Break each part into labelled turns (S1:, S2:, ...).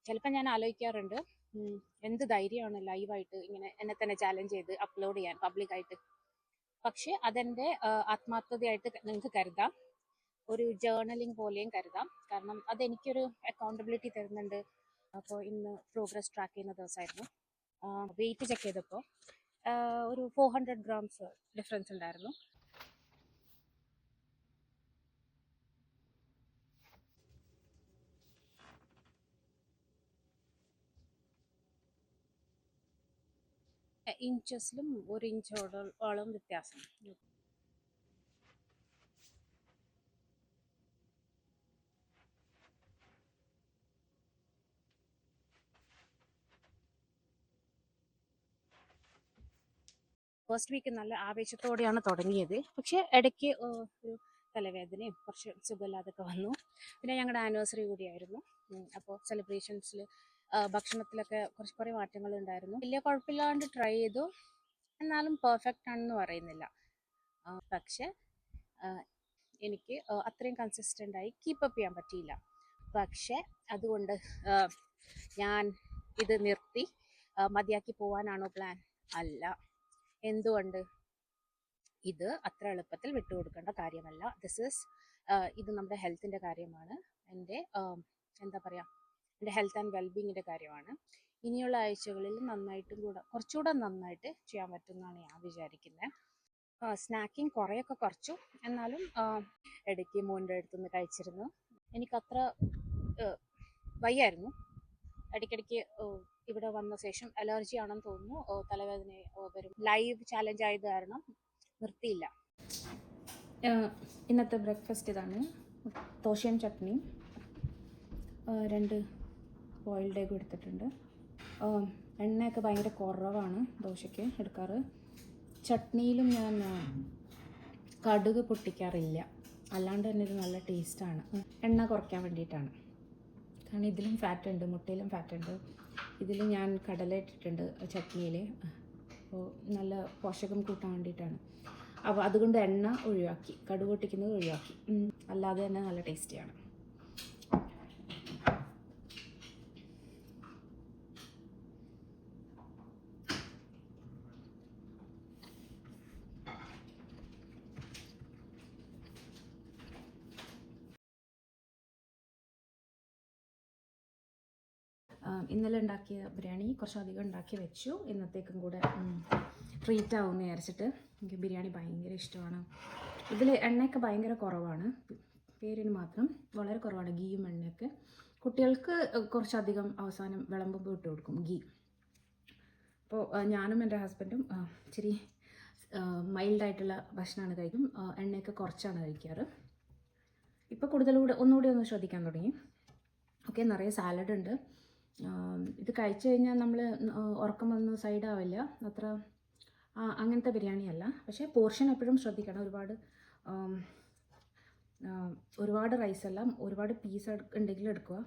S1: ചിലപ്പോൾ ഞാൻ ആലോചിക്കാറുണ്ട്, എന്ത് ധൈര്യമാണ് ലൈവായിട്ട് ഇങ്ങനെ എന്നെ തന്നെ ചാലഞ്ച് ചെയ്ത് അപ്ലോഡ് ചെയ്യാൻ പബ്ലിക്കായിട്ട്. പക്ഷേ അതെൻ്റെ ആത്മാർത്ഥതയായിട്ട് നിങ്ങൾക്ക് കരുതാം, ഒരു ജേർണലിംഗ് പോലെയും കരുതാം. കാരണം അതെനിക്കൊരു അക്കൗണ്ടബിലിറ്റി തരുന്നുണ്ട്. അപ്പോൾ ഇന്ന് പ്രോഗ്രസ് ട്രാക്ക് ചെയ്യുന്ന ദിവസമായിരുന്നു. വെയിറ്റ് ചെക്ക് ചെയ്തപ്പോൾ ഒരു 400 ഗ്രാംസ് ഡിഫറൻസ് ഉണ്ടായിരുന്നു. ഇഞ്ചസിലും 1 ഇഞ്ചോളം വ്യത്യാസം. ഫസ്റ്റ് വീക്ക് നല്ല ആവേശത്തോടെയാണ് തുടങ്ങിയത്. പക്ഷേ ഇടയ്ക്ക് ഒരു തലവേദനയും കുറച്ച് സുഖമില്ലാതൊക്കെ വന്നു. പിന്നെ ഞങ്ങളുടെ ആനിവേഴ്സറി കൂടിയായിരുന്നു. അപ്പോൾ സെലിബ്രേഷൻസിൽ ഭക്ഷണത്തിലൊക്കെ കുറേ മാറ്റങ്ങൾ ഉണ്ടായിരുന്നു. വലിയ കുഴപ്പമില്ലാണ്ട് ട്രൈ ചെയ്തു. എന്നാലും പെർഫെക്റ്റ് ആണെന്ന് പറയുന്നില്ല. പക്ഷേ എനിക്ക് അത്രയും കൺസിസ്റ്റൻ്റായി കീപ്പപ്പ് ചെയ്യാൻ പറ്റിയില്ല. പക്ഷേ അതുകൊണ്ട് ഞാൻ ഇത് നിർത്തി മതിയാക്കി പോകാനാണോ പ്ലാൻ? അല്ല. എന്തുകൊണ്ട്? ഇത് അത്ര എളുപ്പത്തിൽ വിട്ടുകൊടുക്കേണ്ട കാര്യമല്ല. ഇത് നമ്മുടെ ഹെൽത്തിൻ്റെ കാര്യമാണ്. എൻ്റെ എന്താ പറയുക, എൻ്റെ ഹെൽത്ത് ആൻഡ് വെൽബീങ്ങിൻ്റെ കാര്യമാണ്. ഇനിയുള്ള ആഴ്ചകളിൽ കുറച്ചുകൂടെ നന്നായിട്ട് ചെയ്യാൻ പറ്റുമെന്നാണ് ഞാൻ വിചാരിക്കുന്നത്. സ്നാക്കിങ് കുറേയൊക്കെ കുറച്ചു. എന്നാലും ഇടയ്ക്ക് മോൻ്റെ അടുത്തുനിന്ന് കഴിച്ചിരുന്നു. എനിക്കത്ര വയ്യായിരുന്നു. ഇടയ്ക്കിടയ്ക്ക് ഇവിടെ വന്ന ശേഷം അലർജി ആണെന്ന് തോന്നുന്നു, തലവേദന വരും. ലൈവ് ചാലഞ്ച് ആയത് കാരണം നിർത്തിയില്ല. ഇന്നത്തെ ബ്രേക്ക്ഫാസ്റ്റ് ഇതാണ്: ദോശയും ചട്നിയും, 2 ബോയിൽഡ് എഗ് എടുത്തിട്ടുണ്ട്. എണ്ണയൊക്കെ ഭയങ്കര കുറവാണ് ദോശയ്ക്ക് എടുക്കാറ്. ചട്നിയിലും ഞാൻ കടുക് പൊട്ടിക്കാറില്ല, അല്ലാണ്ട് തന്നെ ഇത് നല്ല ടേസ്റ്റാണ്. എണ്ണ കുറയ്ക്കാൻ വേണ്ടിയിട്ടാണ്. കാരണം ഇതിലും ഫാറ്റ് ഉണ്ട്, മുട്ടയിലും ഫാറ്റ് ഉണ്ട്. ഇതിൽ ഞാൻ കടല ഇട്ടിട്ടുണ്ട് ചട്നിയിൽ. അപ്പോൾ നല്ല പോഷകം കൂട്ടാൻ വേണ്ടിയിട്ടാണ്. അപ്പോൾ അതുകൊണ്ട് എണ്ണ ഒഴിവാക്കി, കടുക് പൊട്ടിക്കുന്നത് ഒഴിവാക്കി. അല്ലാതെ തന്നെ നല്ല ടേസ്റ്റിയാണ്. ഇന്നലെ ഉണ്ടാക്കിയ ബിരിയാണി കുറച്ചധികം ഉണ്ടാക്കി വെച്ചു. ഇന്നത്തേക്കും കൂടെ ട്രീറ്റ് ആവുമെന്ന് വിചാരിച്ചിട്ട്. എനിക്ക് ബിരിയാണി ഭയങ്കര ഇഷ്ടമാണ്. ഇതിൽ എണ്ണയൊക്കെ ഭയങ്കര കുറവാണ്, പേരിന് മാത്രം വളരെ കുറവാണ് ഗീയും എണ്ണയൊക്കെ. കുട്ടികൾക്ക് കുറച്ചധികം അവസാനം വിളമ്പുമ്പോൾ ഇട്ട് കൊടുക്കും ഗീ. അപ്പോൾ ഞാനും എൻ്റെ ഹസ്ബൻഡും ഇച്ചിരി മൈൽഡായിട്ടുള്ള ഭക്ഷണമാണ് കഴിക്കും. എണ്ണയൊക്കെ കുറച്ചാണ് കഴിക്കാറ്. ഇപ്പോൾ ഒന്നുകൂടി ഒന്ന് ശ്രദ്ധിക്കാൻ തുടങ്ങി. ഓക്കെ, നിറയെ സാലഡ് ഉണ്ട്. ഇത് കഴിച്ചു കഴിഞ്ഞാൽ നമ്മൾ ഉറക്കം വന്ന് സൈഡാവില്ല. അത്ര അങ്ങനത്തെ ബിരിയാണിയല്ല. പക്ഷേ പോർഷൻ എപ്പോഴും ശ്രദ്ധിക്കണം. ഒരുപാട് റൈസല്ല, ഒരുപാട് പീസ് ഉണ്ടെങ്കിൽ എടുക്കുക.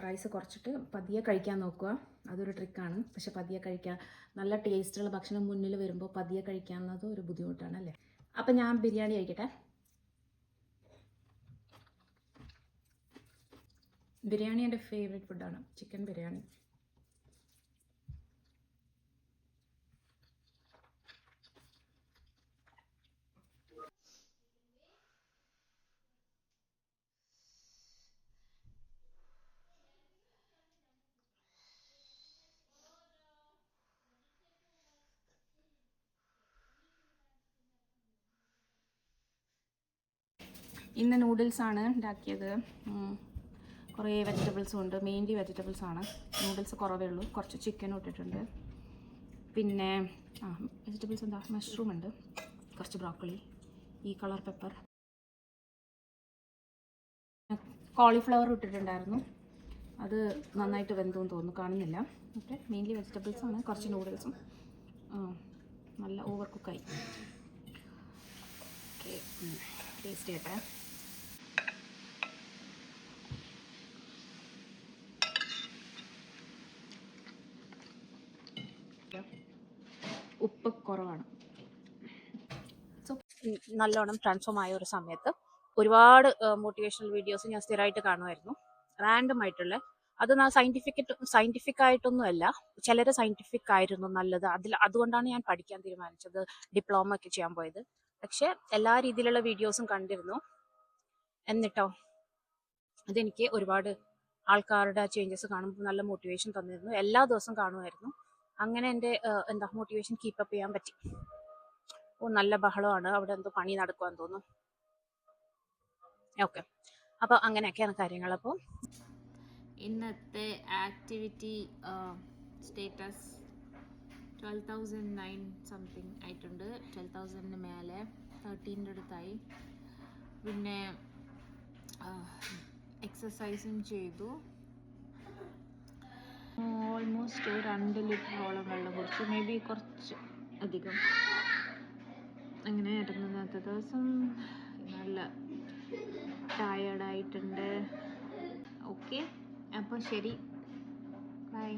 S1: റൈസ് കുറച്ചിട്ട് പതിയെ കഴിക്കാൻ നോക്കുക. അതൊരു ട്രിക്കാണ്. പക്ഷെ പതിയെ കഴിക്കുക. നല്ല ടേസ്റ്റുള്ള ഭക്ഷണം മുന്നിൽ വരുമ്പോൾ പതിയെ കഴിക്കാവുന്നത് ഒരു ബുദ്ധിമുട്ടാണ് അല്ലേ. അപ്പം ഞാൻ ബിരിയാണി കഴിക്കട്ടെ. ബിരിയാണി എൻ്റെ ഫേവറേറ്റ് ഫുഡാണ്, ചിക്കൻ ബിരിയാണി. ഇന്ന് നൂഡിൽസാണ് ഉണ്ടാക്കിയത്. കുറേ വെജിറ്റബിൾസും ഉണ്ട്, മെയിൻലി വെജിറ്റബിൾസാണ്. നൂഡിൽസ് കുറവേ ഉള്ളൂ. കുറച്ച് ചിക്കനും ഇട്ടിട്ടുണ്ട്. പിന്നെ വെജിറ്റബിൾസ് എന്താ, മഷ്റൂം ഉണ്ട്, കുറച്ച് ബ്രോക്കോളി, ഈ കളർ പെപ്പർ, കോളിഫ്ലവർ ഇട്ടിട്ടുണ്ടായിരുന്നു. അത് നന്നായിട്ട് വെന്തെന്ന് തോന്നുന്നു, കാണുന്നില്ല. ഓക്കെ, മെയിൻലി വെജിറ്റബിൾസാണ്. കുറച്ച് നൂഡിൽസും. നല്ല ഓവർ കുക്കായി. ഓക്കെ, ടേസ്റ്റ് ചെയ്യട്ടെ. ഉപ്പ് കുറവാണ്. സോ നല്ലോണം ട്രാൻസ്ഫോം ആയ ഒരു സമയത്ത് ഒരുപാട് മോട്ടിവേഷണൽ വീഡിയോസ് ഞാൻ സ്ഥിരമായിട്ട് കാണുമായിരുന്നു. റാൻഡം ആയിട്ടുള്ള അത് സയന്റിഫിക് ആയിട്ടൊന്നും അല്ല. ചിലര് സയന്റിഫിക് ആയിരുന്നു നല്ലത്, അതുകൊണ്ടാണ് ഞാൻ പഠിക്കാൻ തീരുമാനിച്ചത്, ഡിപ്ലോമ ഒക്കെ ചെയ്യാൻ പോയത്. പക്ഷെ എല്ലാ രീതിയിലുള്ള വീഡിയോസും കണ്ടിരുന്നു. എന്നിട്ടോ അതെനിക്ക് ഒരുപാട് ആൾക്കാരുടെ ചേഞ്ചസ് കാണുമ്പോൾ നല്ല മോട്ടിവേഷൻ തന്നിരുന്നു. എല്ലാ ദിവസവും കാണുമായിരുന്നു. അങ്ങനെ എൻ്റെ മോട്ടിവേഷൻ കീപ്പപ്പ് ചെയ്യാൻ പറ്റി. ഓ, നല്ല ബഹളമാണ് അവിടെ, എന്തോ പണി നടക്കുവാന്ന് തോന്നുന്നു. ഓക്കെ, അപ്പോൾ അങ്ങനെയൊക്കെയാണ് കാര്യങ്ങൾ. അപ്പോൾ
S2: ഇന്നത്തെ ആക്ടിവിറ്റി സ്റ്റേറ്റസ് 12,009 സംതിങ് ആയിട്ടുണ്ട്. 12,000 മേലെ 13 അടുത്തായി. പിന്നെ എക്സസൈസും ചെയ്തു. ഓൾമോസ്റ്റ് 2 ലിറ്ററോളം വെള്ളം കുടിച്ചു, മേ ബി കുറച്ച് അധികം. അങ്ങനെ ഇന്നത്തെ ദിവസം നല്ല ടയേർഡായിട്ടുണ്ട്. ഓക്കെ, അപ്പോൾ ശരി, ബൈ.